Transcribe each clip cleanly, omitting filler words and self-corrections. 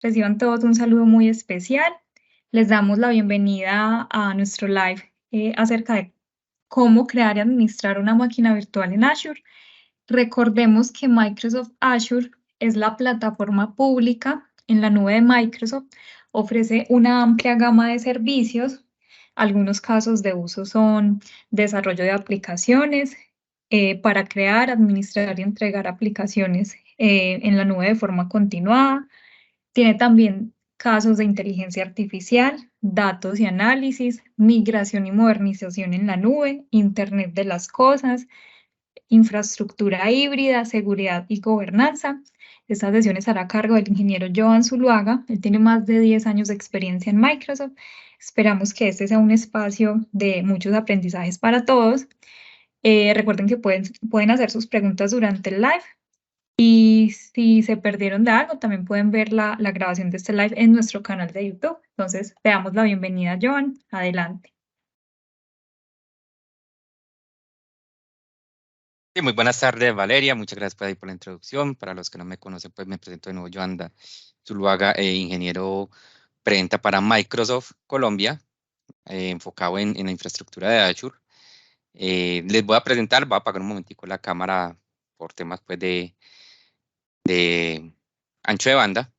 Reciban todos un saludo muy especial. Les damos la bienvenida a nuestro live acerca de cómo crear y administrar una máquina virtual en Azure. Recordemos que Microsoft Azure es la plataforma pública en la nube de Microsoft. Ofrece una amplia gama de servicios. Algunos casos de uso son desarrollo de aplicaciones, para crear, administrar y entregar aplicaciones en la nube de forma continuada. Tiene también casos de inteligencia artificial, datos y análisis, migración y modernización en la nube, Internet de las cosas, infraestructura híbrida, seguridad y gobernanza. Esta sesión estará a cargo del ingeniero Joan Zuluaga. Él tiene más de 10 años de experiencia en Microsoft. Esperamos que este sea un espacio de muchos aprendizajes para todos. Recuerden que pueden hacer sus preguntas durante el live. Y si se perdieron de algo, también pueden ver la grabación de este live en nuestro canal de YouTube. Entonces, le damos la bienvenida, Joan. Adelante. Sí, muy buenas tardes, Valeria. Muchas gracias por la introducción. Para los que no me conocen, pues me presento de nuevo, Joan Zuluaga, ingeniero preventa para Microsoft Colombia, enfocado en la infraestructura de Azure. Les voy a presentar, voy a apagar un momentico la cámara por temas pues de ancho de banda.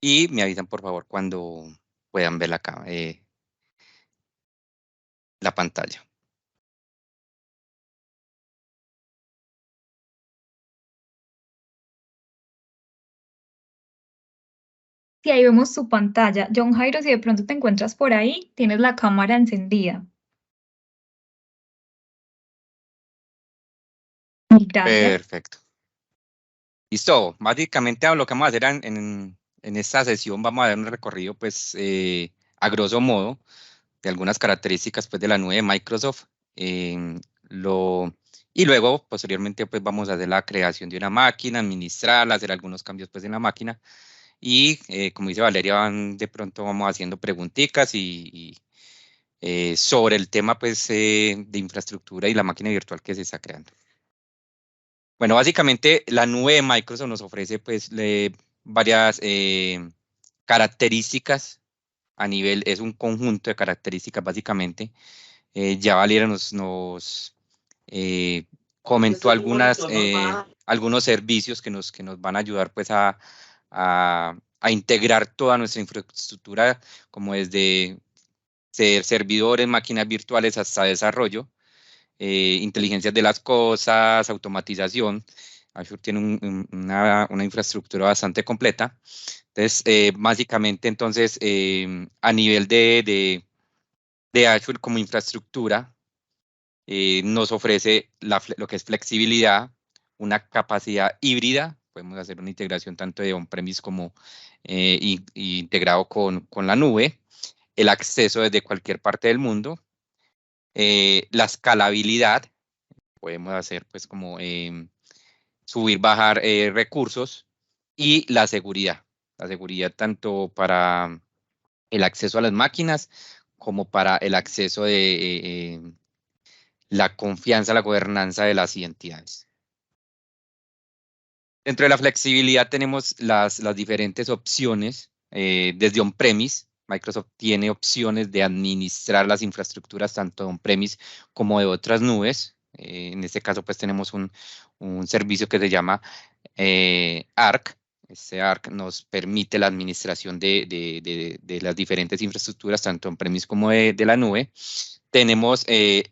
Y me avisan, por favor, cuando puedan ver la pantalla. Sí, ahí vemos tu pantalla. John Jairo, si de pronto te encuentras por ahí, tienes la cámara encendida. Y gracias. Perfecto. Listo. Básicamente lo que vamos a hacer en esta sesión, vamos a dar un recorrido, pues, a grosso modo, de algunas características, pues, de la nube de Microsoft. Y luego, posteriormente, pues, vamos a hacer la creación de una máquina, administrarla, hacer algunos cambios, pues, en la máquina. Y, como dice Valeria, de pronto vamos haciendo preguntitas sobre el tema, pues, de infraestructura y la máquina virtual que se está creando. Bueno, básicamente la nube de Microsoft nos ofrece pues varias características a nivel, es un conjunto de características básicamente. Ya Valeria nos comentó algunos servicios que nos van a ayudar pues a integrar toda nuestra infraestructura, como desde ser servidores, máquinas virtuales hasta desarrollo. Inteligencias de las cosas, automatización. Azure tiene una infraestructura bastante completa. Entonces, básicamente, entonces, a nivel de Azure como infraestructura, nos ofrece lo que es flexibilidad, una capacidad híbrida. Podemos hacer una integración tanto de on-premise como integrado con la nube, el acceso desde cualquier parte del mundo, la escalabilidad. Podemos hacer pues como subir, bajar recursos, y la seguridad tanto para el acceso a las máquinas como para el acceso de la confianza, la gobernanza de las entidades. Dentro de la flexibilidad tenemos las diferentes opciones. Desde on-premise, Microsoft tiene opciones de administrar las infraestructuras tanto on-premise como de otras nubes. En este caso, pues tenemos un servicio que se llama Arc. Este Arc nos permite la administración de las diferentes infraestructuras, tanto on-premise como de la nube. Tenemos el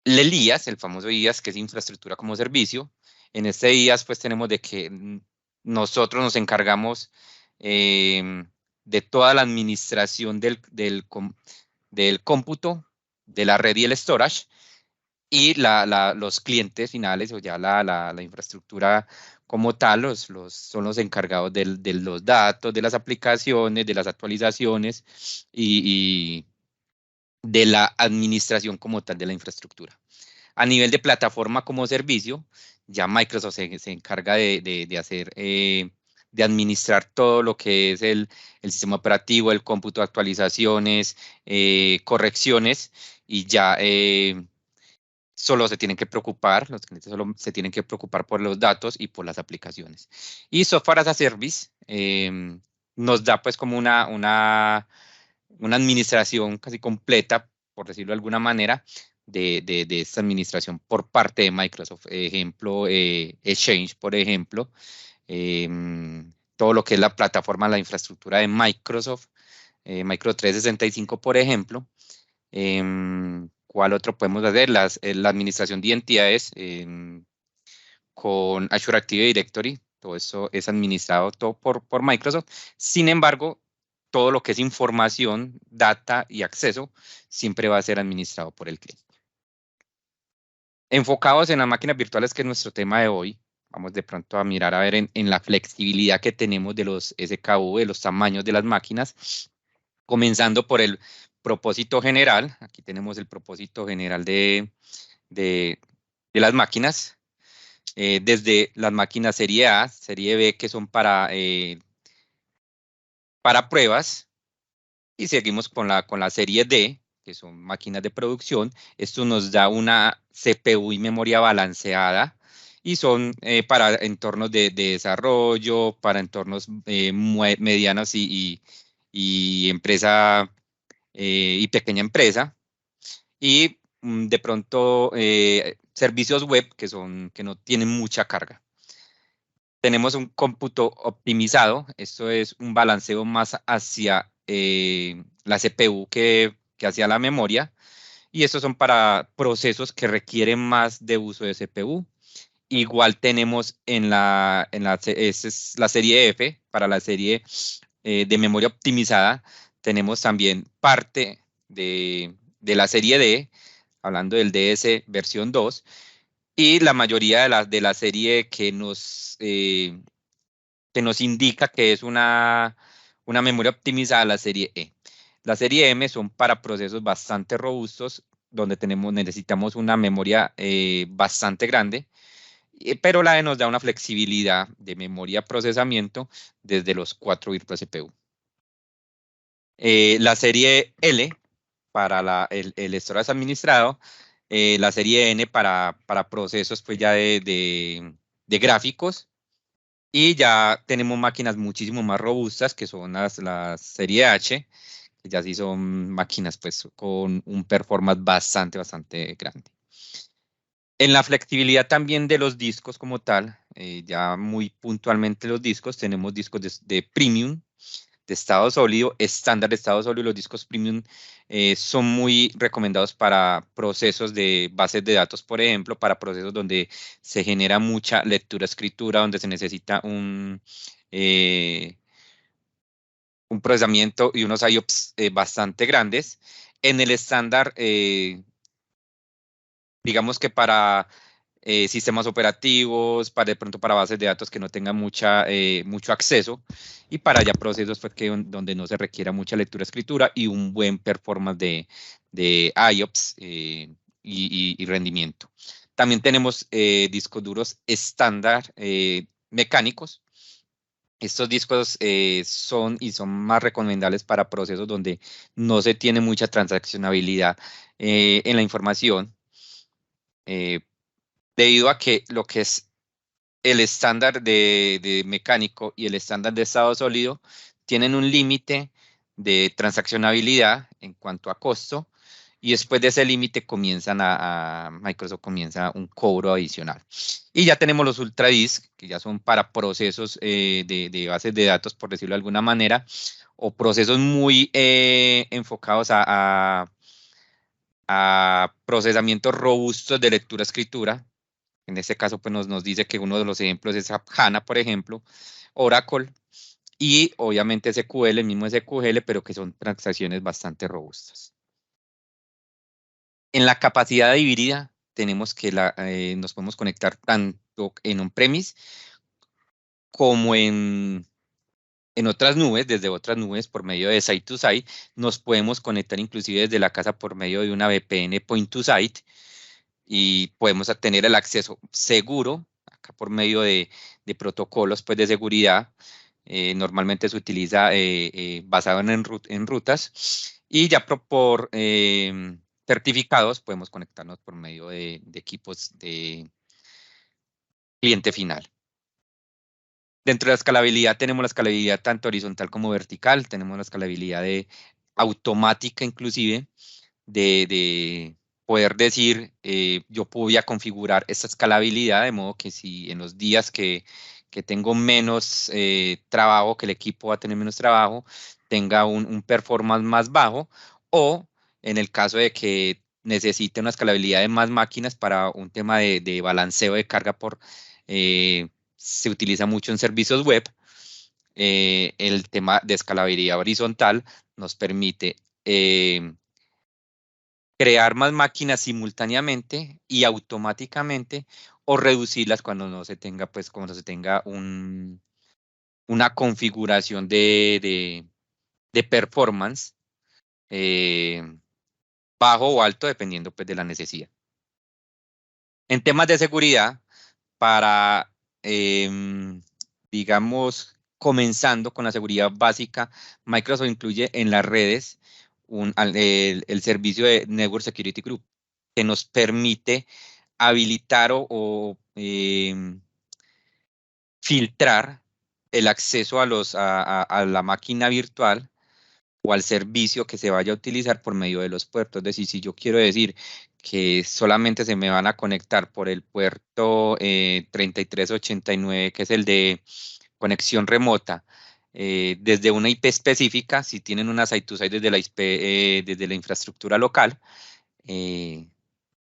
IaaS, el famoso IaaS, que es infraestructura como servicio. En este IaaS, pues tenemos de que nosotros nos encargamos de toda la administración del cómputo, de la red y el storage, y los clientes finales, o ya la infraestructura como tal, son los encargados de los datos, de las aplicaciones, de las actualizaciones y de la administración como tal de la infraestructura. A nivel de plataforma como servicio, ya Microsoft se encarga de hacer, de administrar todo lo que es el sistema operativo, el cómputo de actualizaciones, correcciones, y ya solo se tienen que preocupar, los clientes solo se tienen que preocupar por los datos y por las aplicaciones. Y Software as a Service nos da pues como una administración casi completa, por decirlo de alguna manera, de esta administración por parte de Microsoft. Ejemplo, Exchange, por ejemplo, todo lo que es la plataforma, la infraestructura de Microsoft, Microsoft 365, por ejemplo. ¿Cuál otro podemos hacer? La administración de identidades con Azure Active Directory. Todo eso es administrado todo por Microsoft. Sin embargo, todo lo que es información, data y acceso siempre va a ser administrado por el cliente. Enfocados en las máquinas virtuales, que es nuestro tema de hoy, vamos de pronto a mirar a ver en la flexibilidad que tenemos de los SKU, de los tamaños de las máquinas, comenzando por el propósito general. Aquí tenemos el propósito general de las máquinas, desde las máquinas serie A, serie B, que son para pruebas, y seguimos con la serie D, que son máquinas de producción. Esto nos da una CPU y memoria balanceada, y son para entornos de desarrollo, para entornos medianos y empresa y pequeña empresa. Y de pronto servicios web que no tienen mucha carga. Tenemos un cómputo optimizado. Esto es un balanceo más hacia la CPU que hacia la memoria. Y estos son para procesos que requieren más de uso de CPU. Igual tenemos esta es la serie F, para la serie de memoria optimizada. Tenemos también parte de la serie D, hablando del DS versión 2, y la mayoría de la serie que nos indica que es una memoria optimizada, la serie E. La serie M son para procesos bastante robustos, donde necesitamos una memoria bastante grande, pero la E nos da una flexibilidad de memoria procesamiento desde los 4 bits CPU. La serie L para el storage administrado, la serie N para procesos pues ya de gráficos, y ya tenemos máquinas muchísimo más robustas, que son las serie H, que ya sí son máquinas pues con un performance bastante grande. En la flexibilidad también de los discos como tal, ya muy puntualmente los discos, tenemos discos de premium, de estado sólido, estándar de estado sólido. Los discos premium son muy recomendados para procesos de bases de datos, por ejemplo, para procesos donde se genera mucha lectura-escritura, donde se necesita un procesamiento y unos IOPS bastante grandes. En el estándar, digamos que para sistemas operativos, de pronto para bases de datos que no tengan mucho acceso, y para ya procesos pues, donde no se requiera mucha lectura-escritura y un buen performance de IOPS y rendimiento. También tenemos discos duros estándar mecánicos. Estos discos son más recomendables para procesos donde no se tiene mucha transaccionabilidad en la información, debido a que lo que es el estándar de mecánico y el estándar de estado sólido tienen un límite de transaccionabilidad en cuanto a costo, y después de ese límite Microsoft comienza un cobro adicional. Y ya tenemos los UltraDisk, que ya son para procesos de bases de datos, por decirlo de alguna manera, o procesos muy enfocados a procesamientos robustos de lectura-escritura. En este caso, pues nos dice que uno de los ejemplos es SAP HANA, por ejemplo, Oracle, y obviamente SQL, el mismo SQL, pero que son transacciones bastante robustas. En la capacidad híbrida tenemos que nos podemos conectar tanto en on-premise como en otras nubes, desde otras nubes por medio de site-to-site. Nos podemos conectar inclusive desde la casa por medio de una VPN point-to-site, y podemos tener el acceso seguro acá por medio de protocolos pues, de seguridad. Normalmente se utiliza basado en rutas, y ya certificados, podemos conectarnos por medio de equipos de cliente final. Dentro de la escalabilidad tenemos la escalabilidad tanto horizontal como vertical, tenemos la escalabilidad automática inclusive, de poder decir, yo voy a configurar esta escalabilidad de modo que si en los días que tengo menos trabajo, que el equipo va a tener menos trabajo, tenga un performance más bajo, o en el caso de que necesite una escalabilidad de más máquinas para un tema de balanceo de carga se utiliza mucho en servicios web. El tema de escalabilidad horizontal nos permite crear más máquinas simultáneamente y automáticamente, o reducirlas cuando no se tenga, pues, cuando se tenga una configuración de performance eh, bajo o alto, dependiendo pues de la necesidad. En temas de seguridad, para, digamos, comenzando con la seguridad básica, Microsoft incluye en las redes el servicio de Network Security Group, que nos permite habilitar o filtrar el acceso a la máquina virtual o al servicio que se vaya a utilizar por medio de los puertos. Es decir, si yo quiero decir que solamente se me van a conectar por el puerto 3389, que es el de conexión remota, desde una IP específica, si tienen una site-to-site desde la desde la infraestructura local,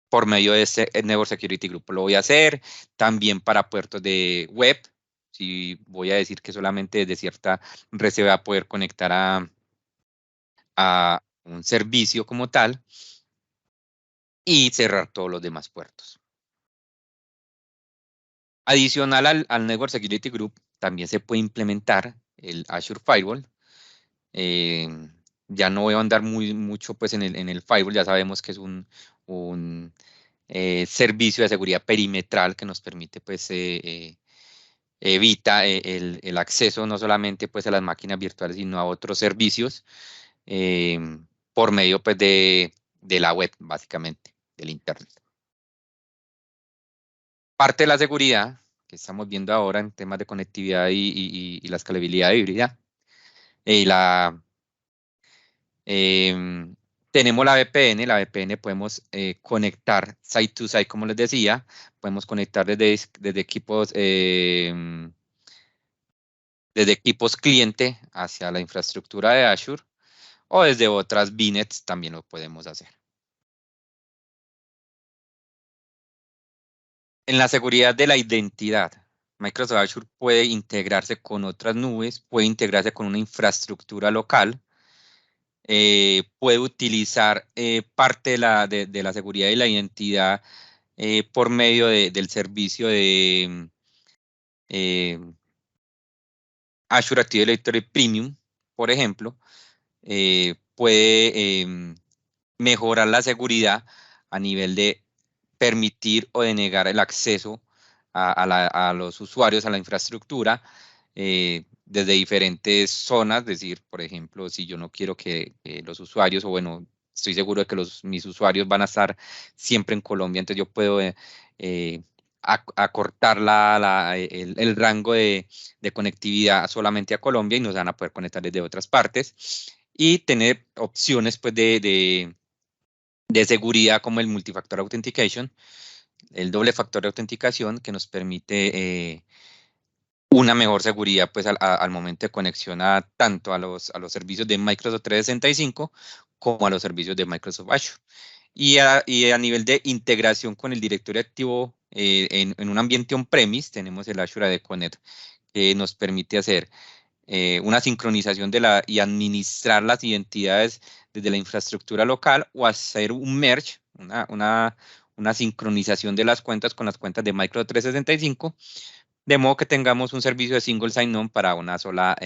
por medio de ese Network Security Group. Lo voy a hacer también para puertos de web. Si voy a decir que solamente desde cierta red se va a poder conectar a un servicio como tal y cerrar todos los demás puertos. Adicional al Network Security Group, también se puede implementar el Azure Firewall. Ya no voy a andar mucho pues, en el Firewall, ya sabemos que es un servicio de seguridad perimetral que nos permite, pues, evita el acceso no solamente pues, a las máquinas virtuales, sino a otros servicios por medio pues, de la web, básicamente, del Internet. Parte de la seguridad que estamos viendo ahora en temas de conectividad y la escalabilidad híbrida, y tenemos la VPN podemos conectar site to site, como les decía, podemos conectar desde equipos cliente hacia la infraestructura de Azure, o desde otras VNets también lo podemos hacer. En la seguridad de la identidad, Microsoft Azure puede integrarse con otras nubes, puede integrarse con una infraestructura local, puede utilizar parte de la seguridad y la identidad por medio del servicio de Azure Active Directory Premium, por ejemplo, puede mejorar la seguridad a nivel de permitir o denegar el acceso a los usuarios a la infraestructura desde diferentes zonas. Es decir, por ejemplo, si yo no quiero que los usuarios, o bueno, estoy seguro de que mis usuarios van a estar siempre en Colombia, entonces yo puedo acortar el rango de conectividad solamente a Colombia y nos van a poder conectar desde otras partes, y tener opciones pues, de seguridad como el Multifactor Authentication, el doble factor de autenticación, que nos permite una mejor seguridad pues, al momento de conexión tanto a los servicios de Microsoft 365 como a los servicios de Microsoft Azure. Y a nivel de integración con el directorio activo en un ambiente on-premise, tenemos el Azure AD Connect, que nos permite hacer una sincronización y administrar las identidades desde la infraestructura local, o hacer un merge, una sincronización de las cuentas con las cuentas de Microsoft 365, de modo que tengamos un servicio de single sign-on para una sola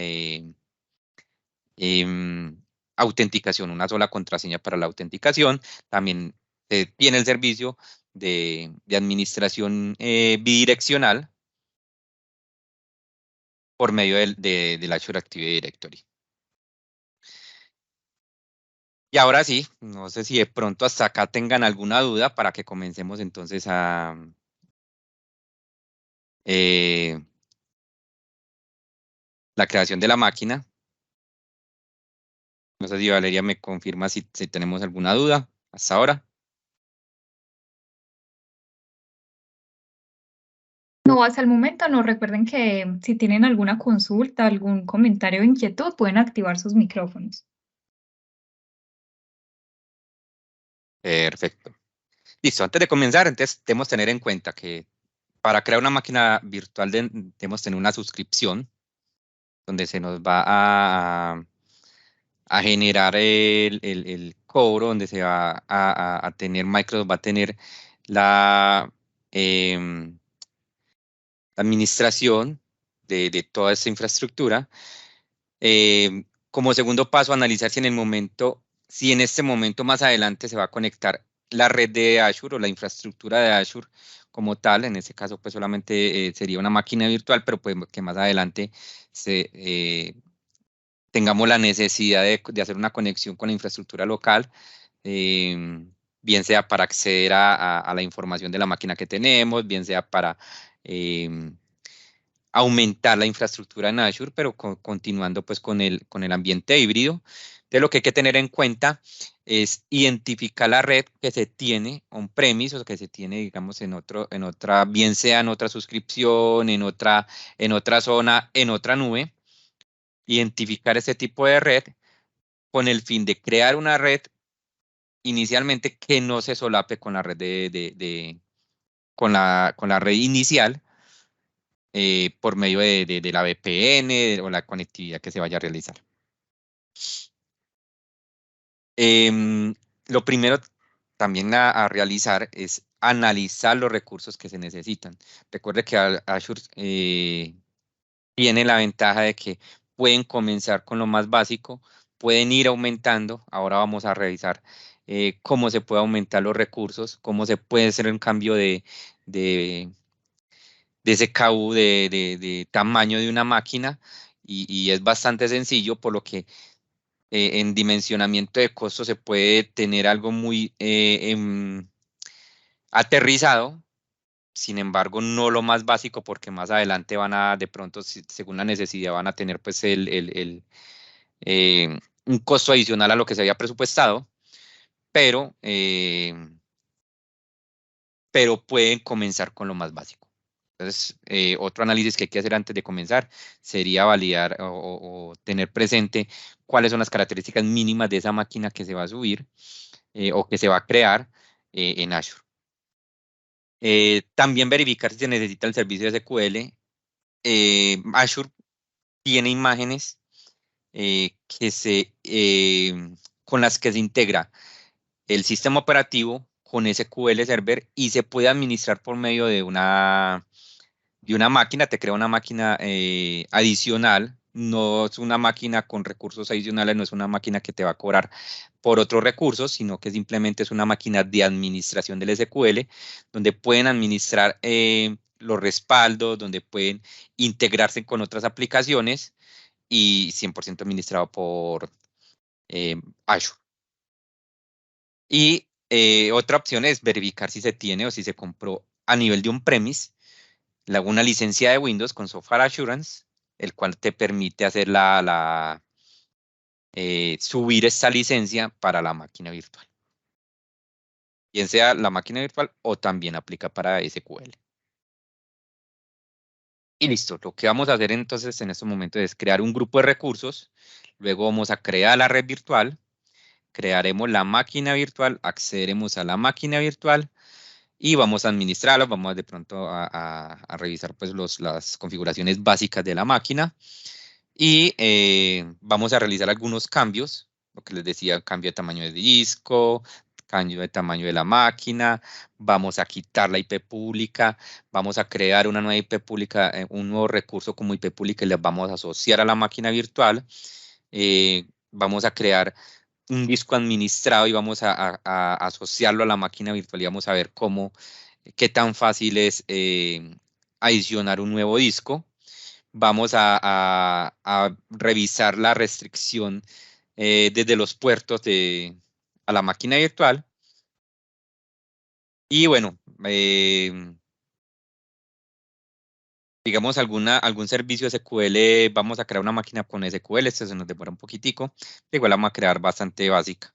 autenticación, una sola contraseña para la autenticación. También tiene el servicio de administración bidireccional por medio del Azure Active Directory. Y ahora sí, no sé si de pronto hasta acá tengan alguna duda para que comencemos entonces a la creación de la máquina. No sé si Valeria me confirma si tenemos alguna duda hasta ahora. No, hasta el momento no. Recuerden que si tienen alguna consulta, algún comentario o inquietud, pueden activar sus micrófonos. Perfecto. Listo, antes de comenzar, entonces debemos tener en cuenta que para crear una máquina virtual debemos tener una suscripción donde se nos va a generar el cobro, donde se va a tener, Microsoft va a tener la em, administración de toda esta infraestructura. Como segundo paso, analizar si si en este momento más adelante se va a conectar la red de Azure o la infraestructura de Azure como tal. En este caso, pues solamente sería una máquina virtual, pero pues que más adelante tengamos la necesidad de hacer una conexión con la infraestructura local, bien sea para acceder a la información de la máquina que tenemos, bien sea para aumentar la infraestructura en Azure, pero continuando pues con el ambiente híbrido. De lo que hay que tener en cuenta es identificar la red que se tiene on-premise o que se tiene, digamos, en otra, bien sea en otra suscripción, en otra zona, en otra nube. Identificar ese tipo de red con el fin de crear una red inicialmente que no se solape con la red con la red inicial, por medio de la VPN o la conectividad que se vaya a realizar. Lo primero también a realizar es analizar los recursos que se necesitan. Recuerde que Azure tiene la ventaja de que pueden comenzar con lo más básico, pueden ir aumentando. Ahora vamos a revisar cómo se puede aumentar los recursos, cómo se puede hacer un cambio de, de ese KU de tamaño de una máquina, y es bastante sencillo, por lo que en dimensionamiento de costos se puede tener algo muy aterrizado. Sin embargo, no lo más básico, porque más adelante van a, de pronto, según la necesidad, van a tener pues un costo adicional a lo que se había presupuestado, pero, pero pueden comenzar con lo más básico. Entonces, otro análisis que hay que hacer antes de comenzar sería validar o tener presente cuáles son las características mínimas de esa máquina que se va a subir, o que se va a crear en Azure. También verificar si se necesita el servicio de SQL. Azure tiene imágenes con las que se integra el sistema operativo con SQL Server y se puede administrar por medio de una máquina. Te crea una máquina adicional. No es una máquina con recursos adicionales, no es una máquina que te va a cobrar por otros recursos, sino que simplemente es una máquina de administración del SQL, donde pueden administrar los respaldos, donde pueden integrarse con otras aplicaciones, y 100% administrado por Azure. Y otra opción es verificar si se tiene o si se compró a nivel de on-premise una licencia de Windows con Software Assurance, el cual te permite hacer subir esta licencia para la máquina virtual, bien sea la máquina virtual o también aplica para SQL. Y listo, lo que vamos a hacer entonces en este momento es crear un grupo de recursos, luego vamos a crear la red virtual, crearemos la máquina virtual, accederemos a la máquina virtual y vamos a administrarla. Vamos de pronto a revisar pues las configuraciones básicas de la máquina, y vamos a realizar algunos cambios, lo que les decía: cambio de tamaño de disco, cambio de tamaño de la máquina. Vamos a quitar la IP pública, vamos a crear una nueva IP pública, un nuevo recurso como IP pública, y les vamos a asociar a la máquina virtual. Vamos a crear un disco administrado y vamos a asociarlo a la máquina virtual, y vamos a ver qué tan fácil es adicionar un nuevo disco. Vamos a revisar la restricción desde los puertos a la máquina virtual. Y bueno, digamos algún servicio SQL, vamos a crear una máquina con SQL, esto se nos demora un poquitico, igual la vamos a crear bastante básica.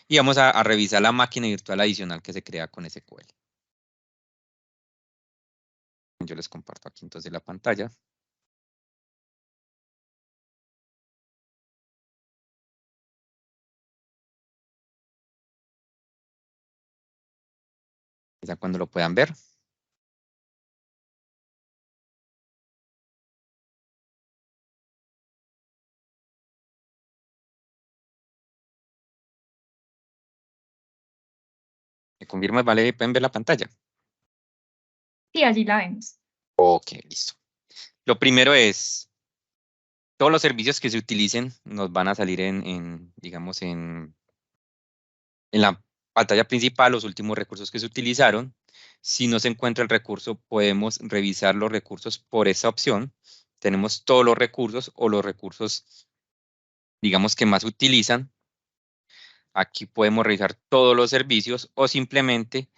Y vamos a revisar la máquina virtual adicional que se crea con SQL. Yo les comparto aquí entonces la pantalla. Ya cuando lo puedan ver. ¿Me confirmas, vale? ¿Pueden ver la pantalla? Sí, allí la vemos. Ok, listo. Lo primero es, todos los servicios que se utilicen nos van a salir digamos, en la pantalla principal, los últimos recursos que se utilizaron. Si no se encuentra el recurso, podemos revisar los recursos por esa opción. Tenemos todos los recursos o los recursos, digamos, que más utilizan. Aquí podemos revisar todos los servicios o simplemente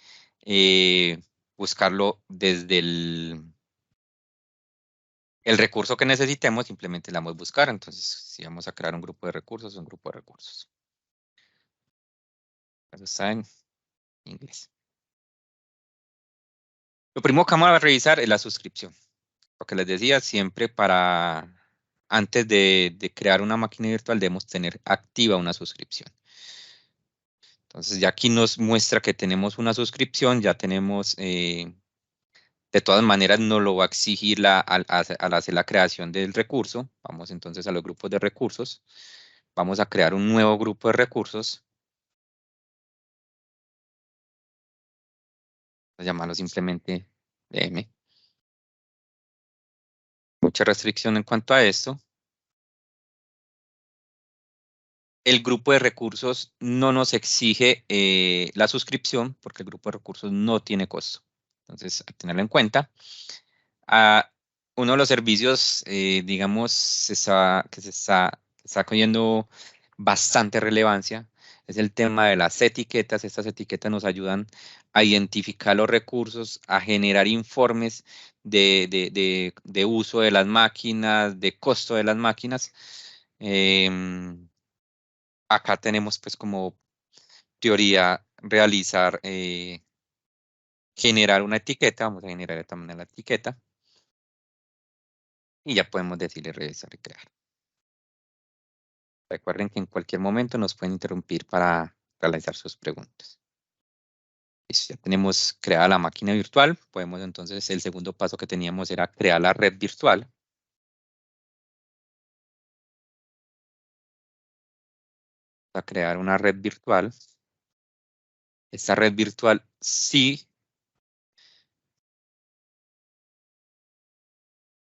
buscarlo desde el recurso que necesitemos, simplemente le damos buscar. Entonces, si vamos a crear un grupo de recursos, un grupo de recursos. Eso está en inglés. Lo primero que vamos a revisar es la suscripción. Lo que les decía, siempre antes de crear una máquina virtual debemos tener activa una suscripción. Entonces ya aquí nos muestra que tenemos una suscripción, ya tenemos, de todas maneras nos lo va a exigir al hacer la creación del recurso. Vamos entonces a los grupos de recursos. Vamos a crear un nuevo grupo de recursos. Vamos a llamarlo simplemente DM. Mucha restricción en cuanto a esto. El grupo de recursos no nos exige la suscripción porque el grupo de recursos no tiene costo. Entonces, a tenerlo en cuenta. Uno de los servicios, digamos, que está cogiendo bastante relevancia es el tema de las etiquetas. Estas etiquetas nos ayudan a identificar los recursos, a generar informes de uso de las máquinas, de costo de las máquinas. Acá tenemos pues como teoría realizar, generar una etiqueta. Vamos a generar también la etiqueta. Y ya podemos decirle revisar y crear. Recuerden que en cualquier momento nos pueden interrumpir para realizar sus preguntas. Listo, ya tenemos creada la máquina virtual. Podemos entonces, el segundo paso que teníamos era crear la red virtual. A crear una red virtual. Esta red virtual sí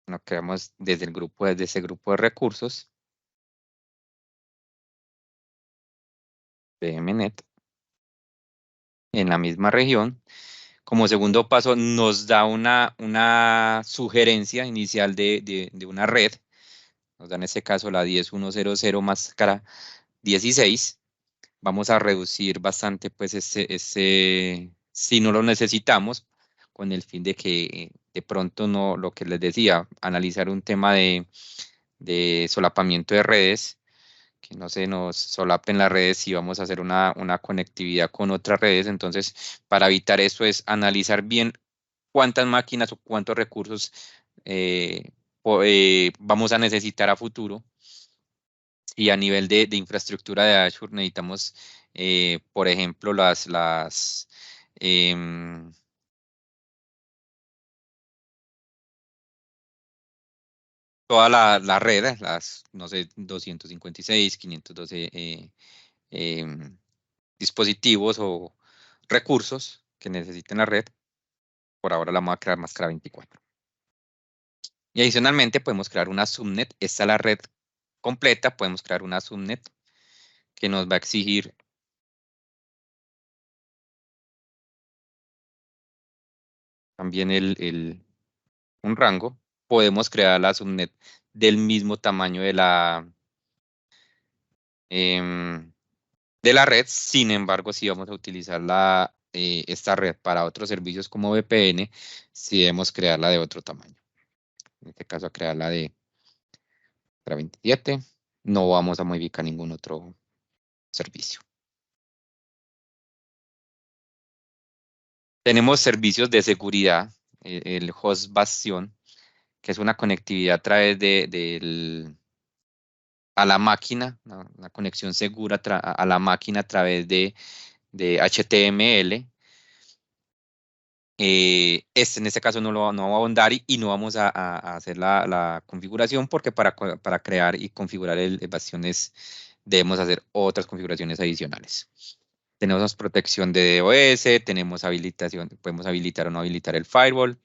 lo creamos desde ese grupo de recursos. VMNet. En la misma región. Como segundo paso, nos da una sugerencia inicial de una red. Nos da en este caso la 10.1.0.0 máscara 16. Vamos a reducir bastante, pues, si no lo necesitamos, con el fin de que de pronto no, lo que les decía, analizar un tema de solapamiento de redes, que no se nos solapen las redes si vamos a hacer una conectividad con otras redes. Entonces, para evitar eso es analizar bien cuántas máquinas o cuántos recursos vamos a necesitar a futuro. Y a nivel de infraestructura de Azure necesitamos, por ejemplo, em, toda la red, no sé, 256, 512 em, dispositivos o recursos que necesiten la red. Por ahora la vamos a crear máscara 24. Y adicionalmente podemos crear una subnet. Esta es la red completa. Podemos crear una subnet que nos va a exigir también un rango. Podemos crear la subnet del mismo tamaño de la red. Sin embargo, si vamos a utilizar esta red para otros servicios como VPN, sí debemos crearla de otro tamaño. En este caso, a crearla de 27. No vamos a modificar ningún otro servicio. Tenemos servicios de seguridad, el host Bastion, que es una conectividad a través a la máquina, una conexión segura a la máquina a través de HTML. En este caso no va a ahondar y no vamos a hacer la configuración, porque para crear y configurar el Bastion debemos hacer otras configuraciones adicionales. Tenemos protección de DOS, tenemos habilitación, podemos habilitar o no habilitar el firewall.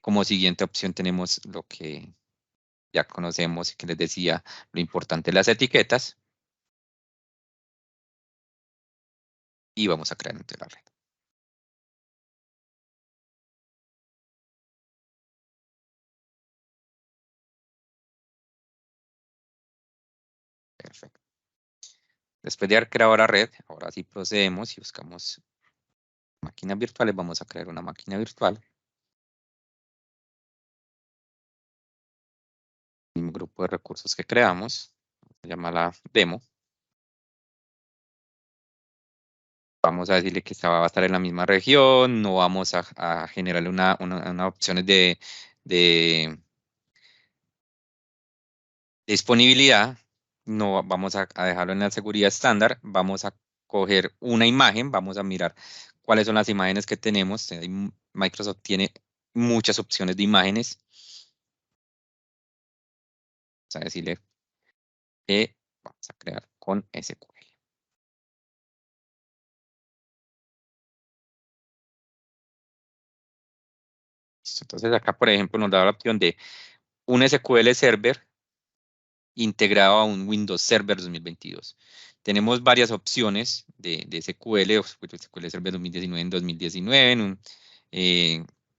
Como siguiente opción tenemos lo que ya conocemos y que les decía, lo importante de las etiquetas. Y vamos a crear entre la red. Perfecto. Después de haber creado la red, ahora sí procedemos y buscamos máquinas virtuales. Vamos a crear una máquina virtual. Un grupo de recursos que creamos. Se llama la demo. Vamos a decirle que va a estar en la misma región. No vamos a generarle una opciones de disponibilidad. No vamos a dejarlo en la seguridad estándar. Vamos a coger una imagen. Vamos a mirar cuáles son las imágenes que tenemos. Microsoft tiene muchas opciones de imágenes. Vamos a decirle que vamos a crear con SQL. Entonces acá, por ejemplo, nos da la opción de un SQL Server integrado a un Windows Server 2022. Tenemos varias opciones de SQL, SQL Server 2019 en 2019,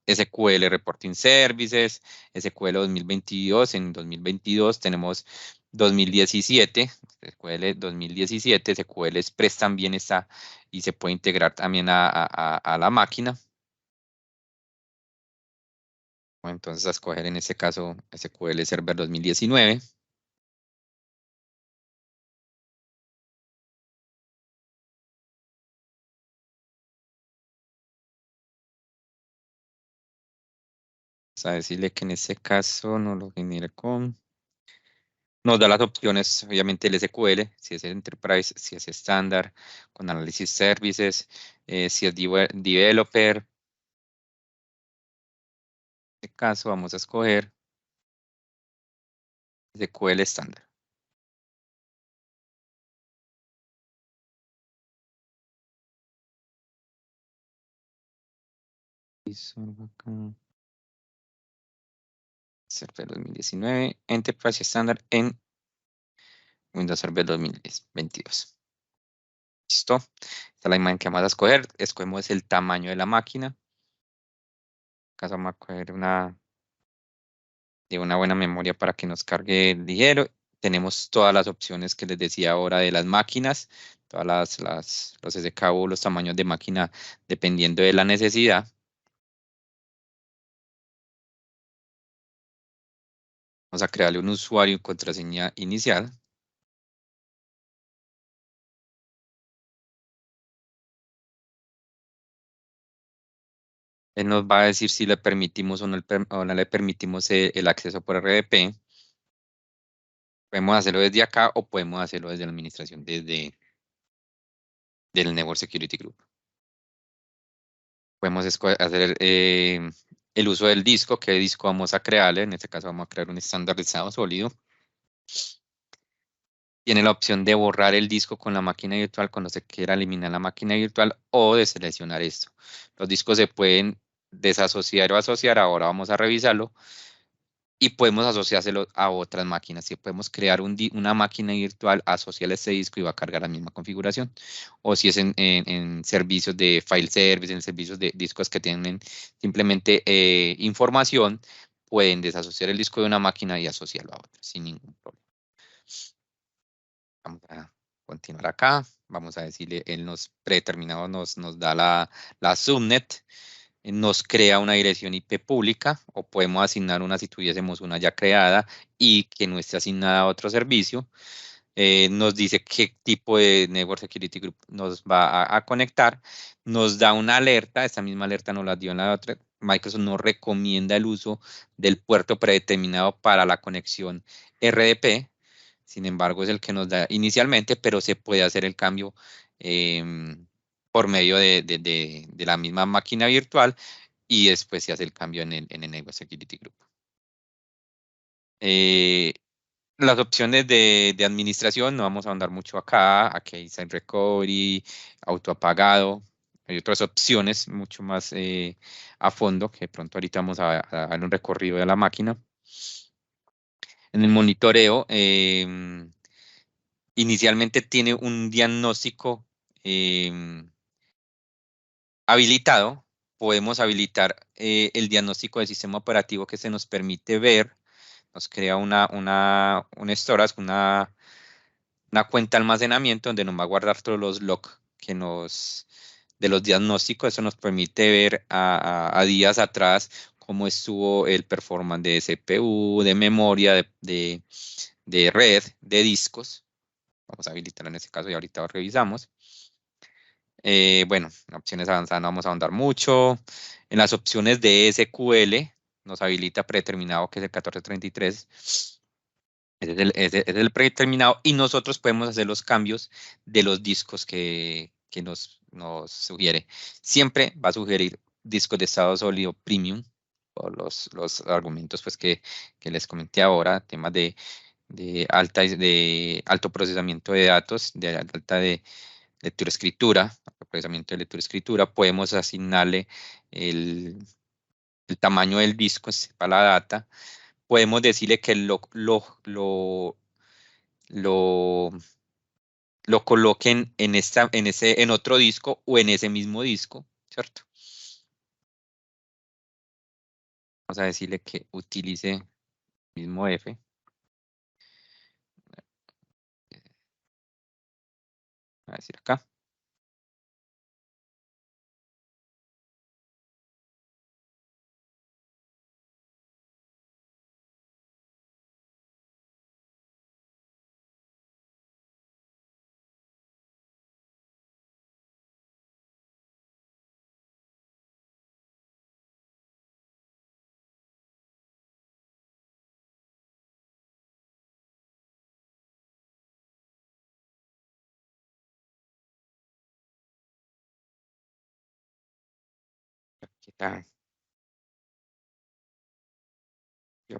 SQL Reporting Services, SQL 2022 en 2022, tenemos 2017, SQL 2017, SQL Express también está y se puede integrar también a la máquina. Entonces a escoger en este caso SQL Server 2019. Vamos a decirle que en este caso no lo genere con... Nos da las opciones, obviamente el SQL, si es Enterprise, si es estándar, con Analysis Services, si es Developer. En este caso vamos a escoger SQL estándar. Server 2019, Enterprise estándar en Windows Server 2022. Listo. Esta es la imagen que vamos a escoger. Escogemos el tamaño de la máquina. Acá vamos a coger una buena memoria para que nos cargue ligero. Tenemos todas las opciones que les decía ahora de las máquinas, todas los SKU, los tamaños de máquina, dependiendo de la necesidad. Vamos a crearle un usuario y contraseña inicial. Él nos va a decir si le permitimos o no le permitimos el acceso por RDP. Podemos hacerlo desde acá o podemos hacerlo desde la administración, del Network Security Group. Podemos hacer el uso del disco. ¿Qué disco vamos a crearle? En este caso vamos a crear un estandarizado sólido. Tiene la opción de borrar el disco con la máquina virtual cuando se quiera eliminar la máquina virtual o de seleccionar esto. Los discos se pueden desasociar o asociar. Ahora vamos a revisarlo. Y podemos asociárselo a otras máquinas. Si podemos crear una máquina virtual, asociar este disco y va a cargar la misma configuración. O si es en servicios de file service, en servicios de discos que tienen simplemente información, pueden desasociar el disco de una máquina y asociarlo a otra sin ningún problema. continuar acá. Vamos a decirle, él nos predeterminado nos da la subnet, nos crea una dirección IP pública, o podemos asignar una si tuviésemos una ya creada y que no esté asignada a otro servicio. Nos dice qué tipo de Network Security Group nos va a conectar, nos da una alerta, esta misma alerta nos la dio en la otra. Microsoft nos recomienda el uso del puerto predeterminado para la conexión RDP, sin embargo es el que nos da inicialmente, pero se puede hacer el cambio por medio de la misma máquina virtual, y después se hace el cambio en el Network Security Group. Las opciones de administración, no vamos a andar mucho acá. Aquí hay Site Recovery, autoapagado. Hay otras opciones mucho más a fondo, que de pronto ahorita vamos a dar un recorrido de la máquina. En el monitoreo, inicialmente tiene un diagnóstico habilitado. Podemos habilitar el diagnóstico del sistema operativo, que se nos permite ver, nos crea un storage, una cuenta de almacenamiento donde nos va a guardar todos los logs de los diagnósticos. Eso nos permite ver a días atrás cómo estuvo el performance de CPU, de memoria, de red, de discos. Vamos a habilitarlo en este caso y ahorita lo revisamos. Bueno, en opciones avanzadas no vamos a ahondar mucho. En las opciones de SQL nos habilita predeterminado, que es el 1433. Ese es el predeterminado, y nosotros podemos hacer los cambios de los discos que nos sugiere. Siempre va a sugerir discos de estado sólido premium, por los argumentos pues que les comenté ahora, temas de alto procesamiento de datos, de alta de lectura-escritura, procesamiento de lectura-escritura. Podemos asignarle el tamaño del disco para la data. Podemos decirle que lo, lo coloquen en otro disco o en ese mismo disco, ¿cierto? Vamos a decirle que utilice el mismo F. A decir acá. Aquí está. Yo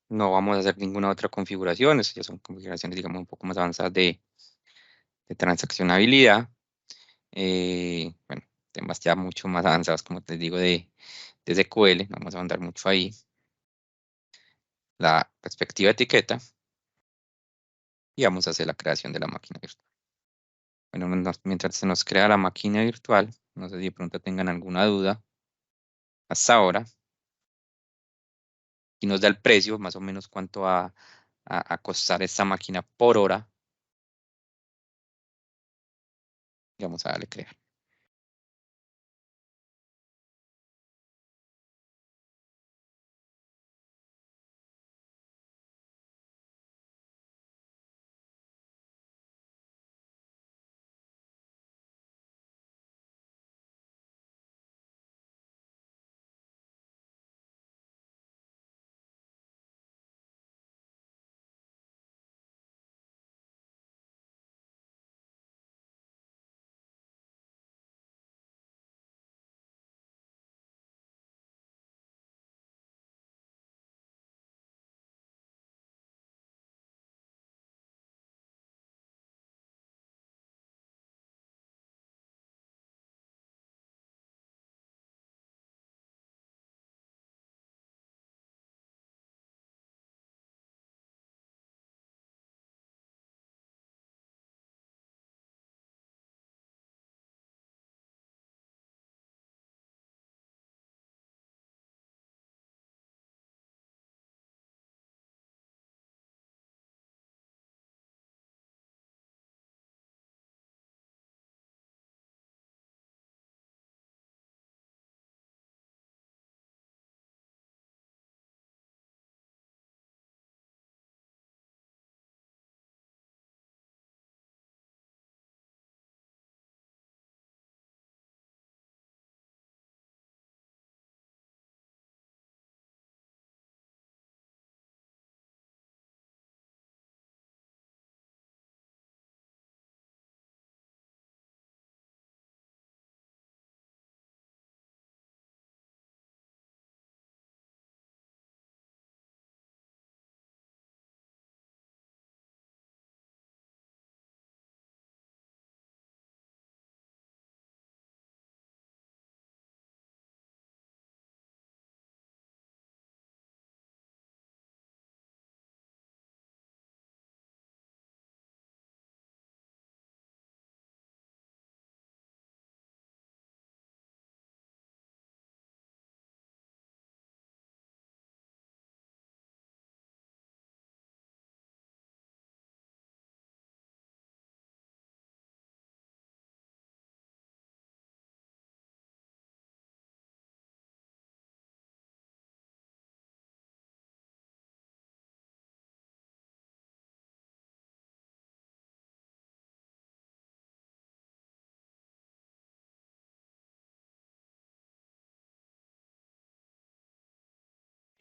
no vamos a hacer ninguna otra configuración. Estas ya son configuraciones, digamos, un poco más avanzadas de transaccionabilidad. Bueno, temas ya mucho más avanzados, como te digo, de SQL. No vamos a andar mucho ahí. La respectiva etiqueta. Y vamos a hacer la creación de la máquina virtual. Bueno, mientras se nos crea la máquina virtual, no sé si de pronto tengan alguna duda hasta ahora. Y nos da el precio, más o menos cuánto va a costar esta máquina por hora. Y vamos a darle crear.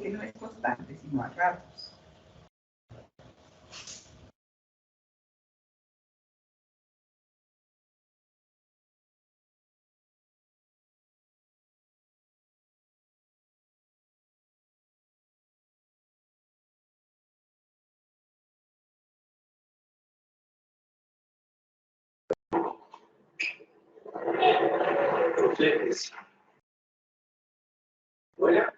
que no es constante, sino a ratos. Hola.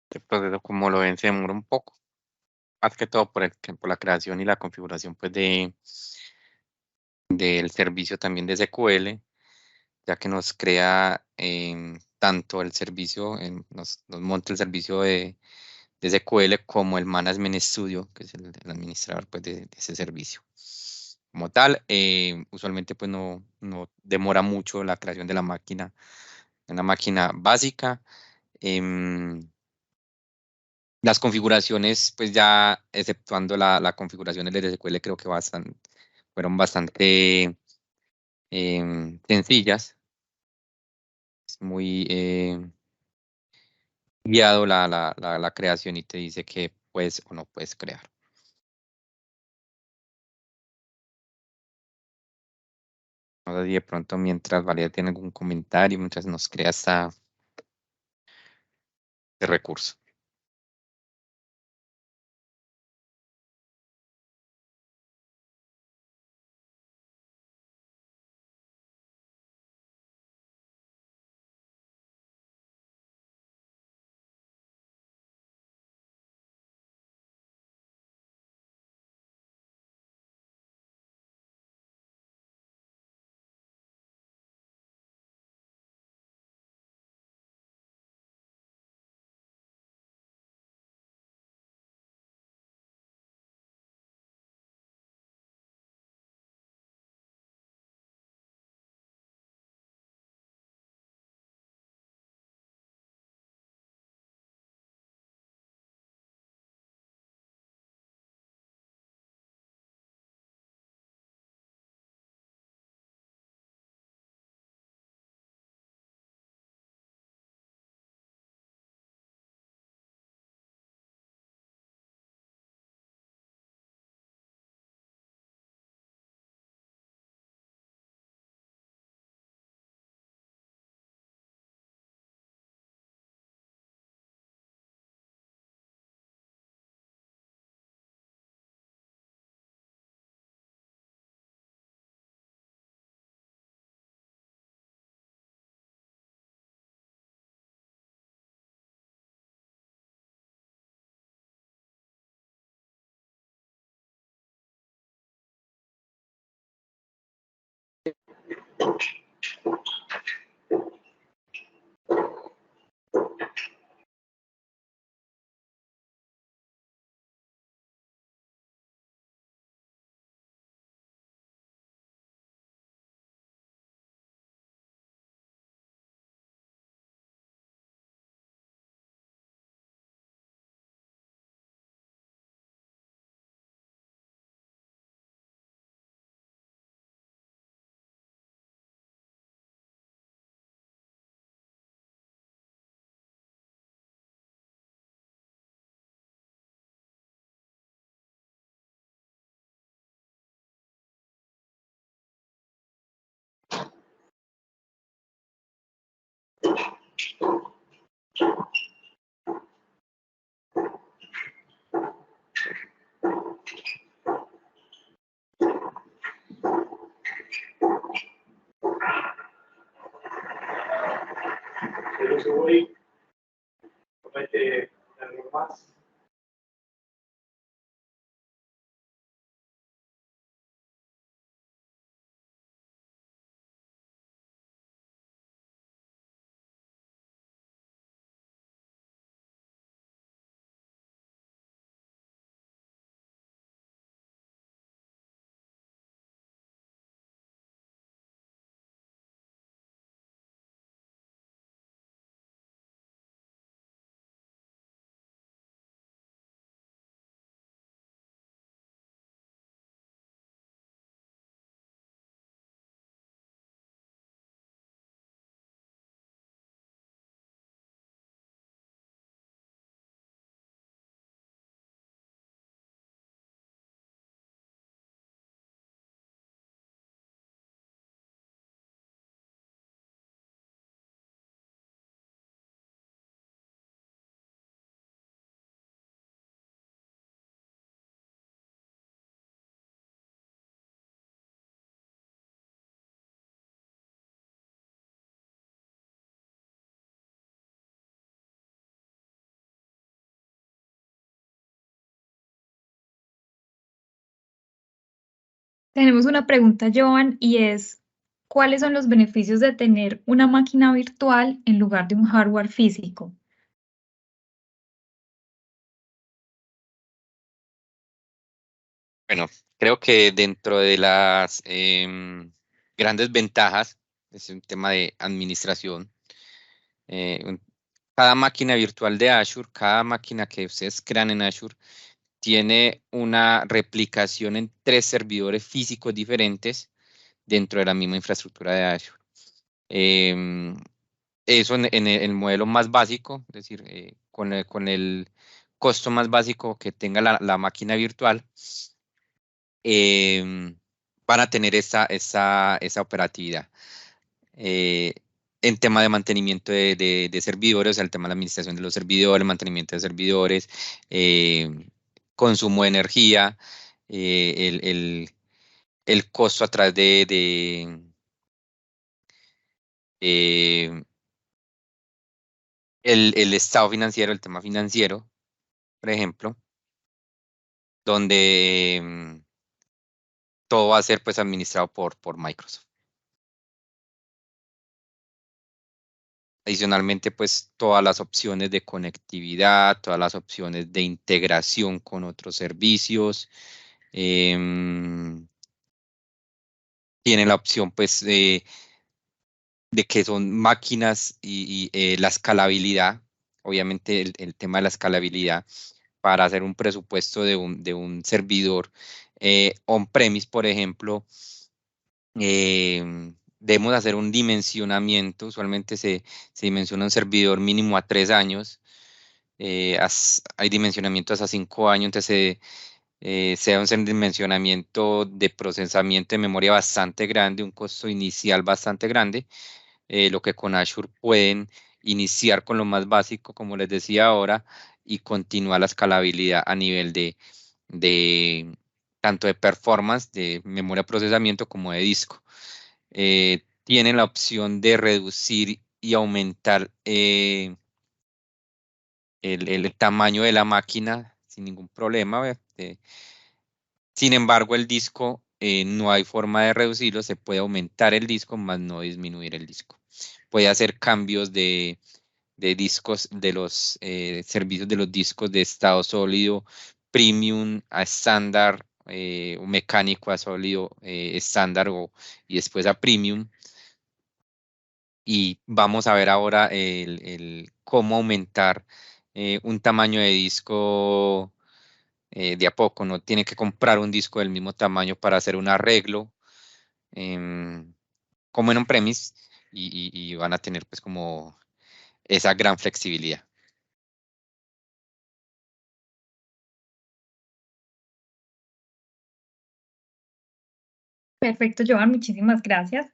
Este proceso, como lo ven, se demora un poco, más que todo por la creación y la configuración pues del servicio también de SQL, ya que nos crea tanto el servicio, nos monta el servicio de SQL como el Management Studio, que es el administrador pues, de ese servicio. Como tal, usualmente pues no demora mucho la creación de la máquina, una máquina básica. Las configuraciones, pues ya exceptuando la configuración del SQL, creo que fueron bastante sencillas. Es muy guiado la creación y te dice que puedes o no puedes crear. No sé si de pronto mientras Valeria tiene algún comentario, mientras nos crea este recurso. Pero si voy, comete algo más. Tenemos una pregunta, Joan, y es, ¿cuáles son los beneficios de tener una máquina virtual en lugar de un hardware físico? Bueno, creo que dentro de las grandes ventajas, es un tema de administración. eh, Cada máquina virtual de Azure, cada máquina que ustedes crean en Azure, tiene una replicación en 3 servidores físicos diferentes dentro de la misma infraestructura de Azure. Em, Eso en el modelo más básico, es decir, con el costo más básico que tenga la máquina virtual, em, van a tener esa operatividad. Eh, en tema de mantenimiento de servidores, o sea, el tema de la administración de los servidores, mantenimiento de servidores, consumo de energía, el costo a través eh, el estado financiero, el tema financiero, por ejemplo, donde todo va a ser pues administrado por Microsoft. Adicionalmente, pues todas las opciones de conectividad, todas las opciones de integración con otros servicios. Tienen la opción pues de que son máquinas y la escalabilidad, obviamente el tema de la escalabilidad para hacer un presupuesto de un servidor on-premise, por ejemplo, debemos hacer un dimensionamiento. Usualmente se dimensiona un servidor mínimo a 3 años. Hay dimensionamientos a 5 años, entonces se da un dimensionamiento de procesamiento de memoria bastante grande, un costo inicial bastante grande, lo que con Azure pueden iniciar con lo más básico, como les decía ahora, y continuar la escalabilidad a nivel de tanto de performance, de memoria de procesamiento, como de disco. Tienen la opción de reducir y aumentar el tamaño de la máquina sin ningún problema. ¿Ve? Sin embargo, el disco no hay forma de reducirlo, se puede aumentar el disco, más no disminuir el disco. Puede hacer cambios de discos, de los servicios de los discos de estado sólido, premium a estándar, o mecánico a sólido estándar y después a premium. Y vamos a ver ahora cómo aumentar un tamaño de disco de a poco. No tiene que comprar un disco del mismo tamaño para hacer un arreglo, em, como en on-premise, y van a tener pues como esa gran flexibilidad. Perfecto, Joan, muchísimas gracias.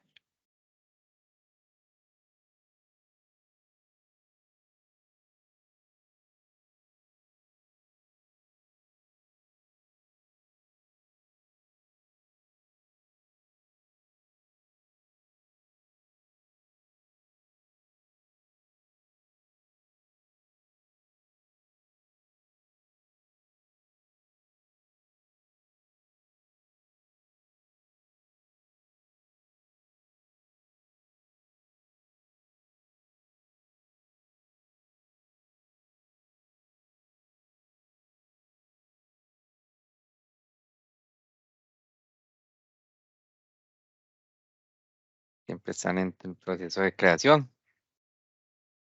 Siempre están en el proceso de creación.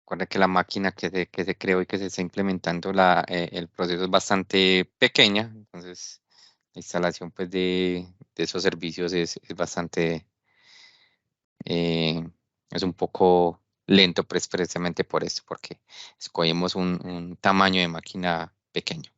Recuerda que la máquina que se creó y que se está implementando, el proceso es bastante pequeña, entonces la instalación pues de esos servicios es bastante, eh, es un poco lento, precisamente por eso, porque escogimos un tamaño de máquina pequeño.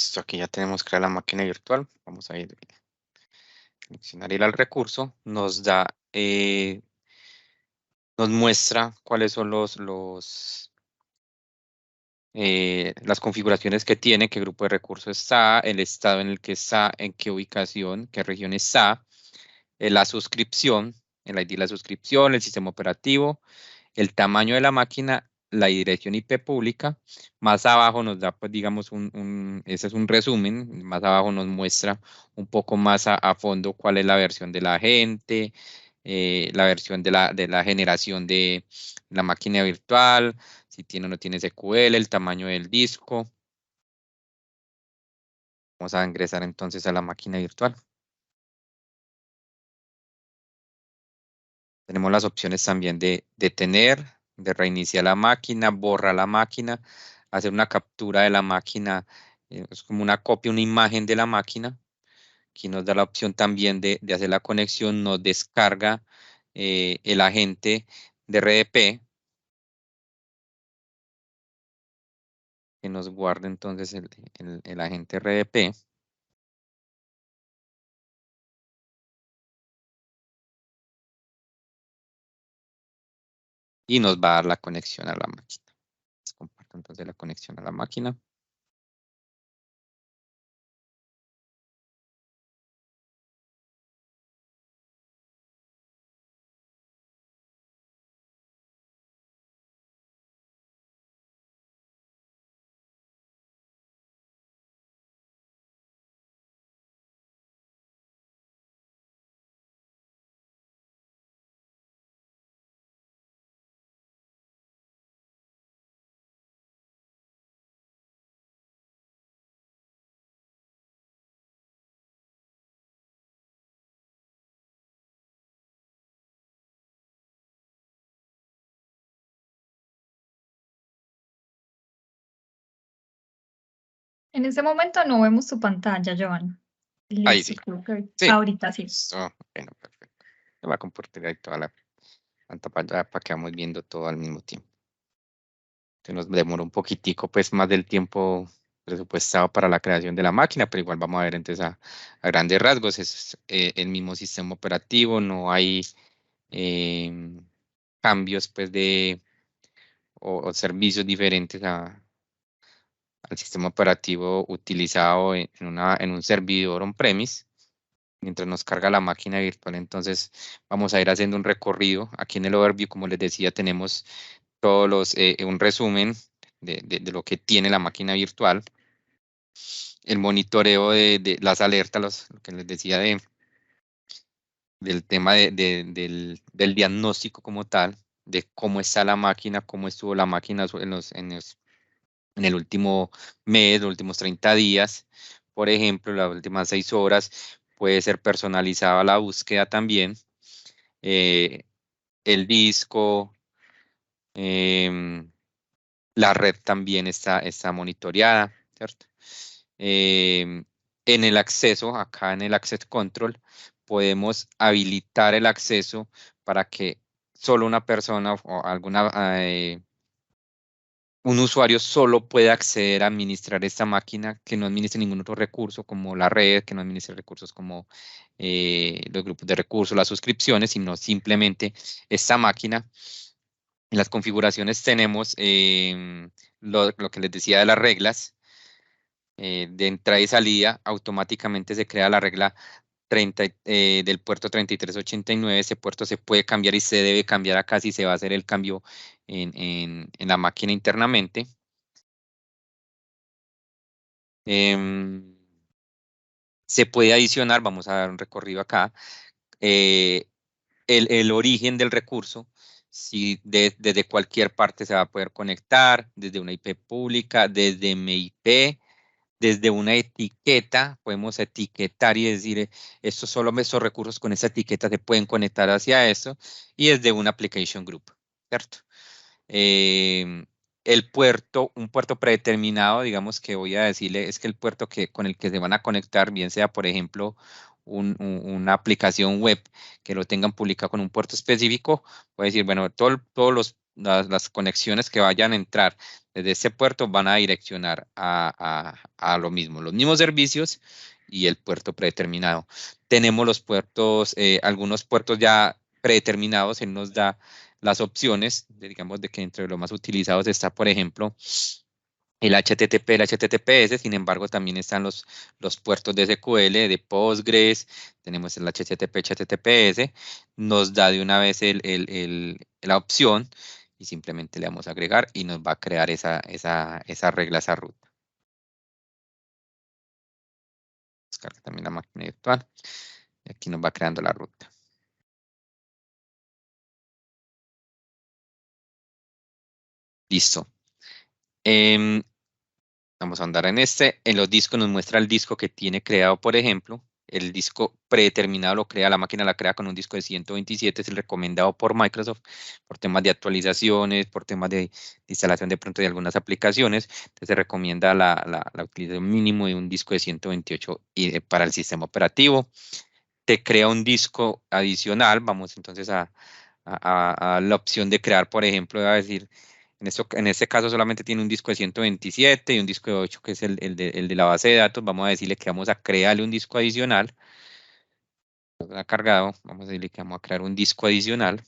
Listo, aquí ya tenemos creada la máquina virtual. Vamos a ir a seleccionar ir al recurso. Nos da, nos muestra cuáles son las configuraciones que tiene, qué grupo de recursos está, el estado en el que está, en qué ubicación, qué región está, la suscripción, el ID de la suscripción, el sistema operativo, el tamaño de la máquina, la dirección IP pública. Más abajo nos da, pues digamos, ese es un resumen. Más abajo nos muestra un poco más a fondo cuál es la versión de la agente, la versión de la generación de la máquina virtual, si tiene o no tiene SQL, el tamaño del disco. Vamos a ingresar entonces a la máquina virtual. Tenemos las opciones también de detener, de reiniciar la máquina, borrar la máquina, hacer una captura de la máquina, es como una copia, una imagen de la máquina. Aquí nos da la opción también de hacer la conexión, nos descarga el agente de RDP, que nos guarde entonces el agente RDP. Y nos va a dar la conexión a la máquina. Les comparto entonces la conexión a la máquina. En este momento no vemos tu pantalla, Joan. Ahí Listo, sí. creo que Sí. ahorita sí. Listo. Bueno, perfecto. Le voy a compartir ahí toda la pantalla para que vamos viendo todo al mismo tiempo. Se nos demora un poquitico, pues más del tiempo presupuestado para la creación de la máquina, pero igual vamos a ver entonces a grandes rasgos. Es el mismo sistema operativo, no hay cambios pues o servicios diferentes al sistema operativo utilizado en un servidor on-premise. Mientras nos carga la máquina virtual, entonces vamos a ir haciendo un recorrido. Aquí en el overview, como les decía, tenemos todos un resumen de lo que tiene la máquina virtual, el monitoreo de las alertas, lo que les decía del tema del diagnóstico como tal, de cómo está la máquina, cómo estuvo la máquina en el último mes, los últimos 30 días, por ejemplo, las últimas 6 horas. Puede ser personalizada la búsqueda también. El disco, la red también está monitoreada, ¿cierto? En el acceso, acá en el Access Control, podemos habilitar el acceso para que solo una persona o un usuario solo pueda acceder a administrar esta máquina, que no administre ningún otro recurso como la red, que no administre recursos como los grupos de recursos, las suscripciones, sino simplemente esta máquina. En las configuraciones tenemos lo que les decía de las reglas. De entrada y salida, automáticamente se crea la regla 30, del puerto 3389. Ese puerto se puede cambiar y se debe cambiar acá si se va a hacer el cambio en la máquina internamente. Se puede adicionar, vamos a dar un recorrido acá, el origen del recurso. Si desde cualquier parte se va a poder conectar, desde una IP pública, desde mi IP, desde una etiqueta, podemos etiquetar y decir, estos recursos con esa etiqueta se pueden conectar hacia esto, y desde un application group, ¿cierto? Un puerto predeterminado, digamos que voy a decirle, es que el puerto con el que se van a conectar, bien sea, por ejemplo, una aplicación web que lo tengan publicado con un puerto específico, puede decir, bueno, todos los las conexiones que vayan a entrar desde ese puerto van a direccionar a lo mismo, los mismos servicios y el puerto predeterminado. Tenemos los puertos, algunos puertos ya predeterminados, él nos da las opciones, digamos, de que entre los más utilizados está, por ejemplo, el HTTP, el HTTPS, sin embargo, también están los puertos de SQL, de Postgres, tenemos el HTTP, HTTPS, nos da de una vez la opción y simplemente le damos a agregar y nos va a crear esa regla, esa ruta. Descarga también la máquina virtual y aquí nos va creando la ruta. Listo. Vamos a andar en en los discos nos muestra el disco que tiene creado, por ejemplo, el disco predeterminado lo crea, la máquina la crea con un disco de 127, es el recomendado por Microsoft, por temas de actualizaciones, por temas de instalación de pronto de algunas aplicaciones, entonces se recomienda la utilización mínimo de un disco de 128 para el sistema operativo. Te crea un disco adicional, vamos entonces a la opción de crear, por ejemplo, va a decir, en este caso solamente tiene un disco de 127 y un disco de 8 que es el de la base de datos. Vamos a decirle que vamos a crearle un disco adicional. Ha cargado, vamos a decirle que vamos a crear un disco adicional.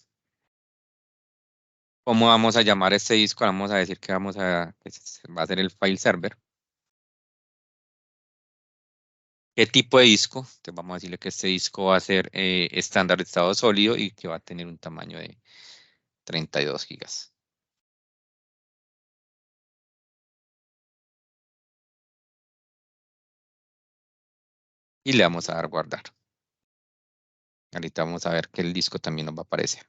¿Cómo vamos a llamar este disco? Vamos a decir que va a ser el file server. ¿Qué tipo de disco? Entonces vamos a decirle que este disco va a ser estándar de estado sólido y que va a tener un tamaño de 32 gigas. Y le vamos a dar guardar. Ahorita vamos a ver que el disco también nos va a aparecer.